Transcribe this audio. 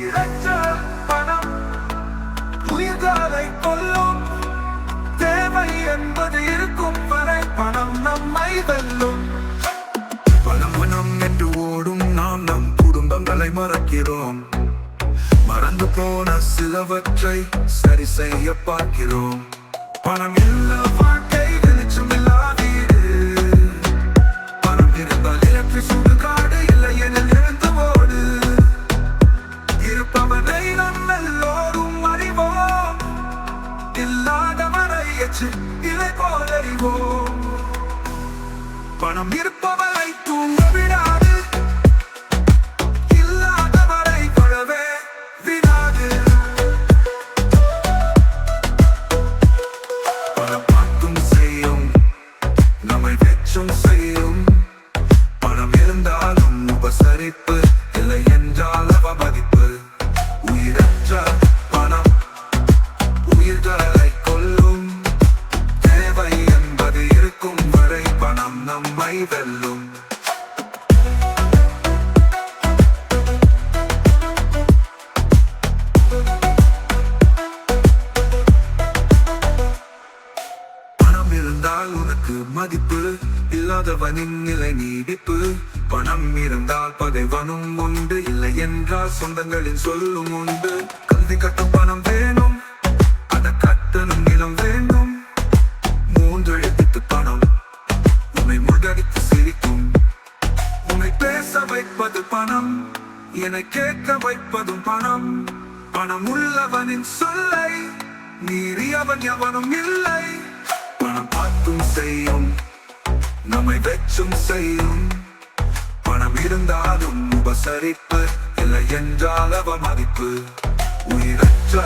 உயிரற்ற பணம் உயிர்களை கொல்லும். தேவை என்பது இருக்கும் வரை பணம் நம்மை வெல்லும். பணம் பணம் என்று ஓடும் நாம் நம் குடும்பங்களை மறக்கிறோம். மறந்து போன சிலவற்றை சரி செய்ய பார்க்கிறோம். பணம் இல்ல வாழ்க்கை வெளிச்சம் இல்லா வீடு. பணம் இருந்தால் இலக்கு சுடுகாடு, இல்லை எனில் எழுந்து ஓடு. இருப்பவனை நம் எல்லோரும் அறிவோம். இல்லாதவரை இலை போல் அறிவோம். பணம் இருப்பவரை தூங்க விடாது, இல்லாதவரை பழவே விடாது. பணம் பார்த்தும் செய்யும், நம்மை வெச்சும் செய்யும். பணம் இருந்தாலும் உபசரிப்பு, இல்லை என்றால் அவமதிப்பு. உயிரற்ற பணம் உயிர்களை கொல்லும். தேவை என்பது இருக்கும் வரை பணம் நம்மை வெல்லும். பணம் இருந்தால் உனக்கு மதிப்பு, இல்லாதவனின் நிலை நீடிப்பு. பணம் இருந்தால் பகைவனும் உண்டு, இல்லை என்றால் சொந்தங்களின் சொல்லும் உண்டு. கல்வி கட்டும் பணம் வேணும், அதை கட்டணும் நிலம் வேண்டும். 3 எழுத்து பணம் உன்னை முழுகடித்து சிரிக்கும். உன்னை பேச வைப்பது பணம், என்னை கேட்க வைப்பதும் பணம். பணம் உள்ளவனின் சொல்லை மீறியவன் எவனும் இல்லை. பணம் பார்த்தும் செய்யும், நம்மை வெச்சும் செய்யும். பணம் இருந்தாலும் உபசரிப்பு, இல்லை என்றால் அவமதிப்பு. உயிரற்ற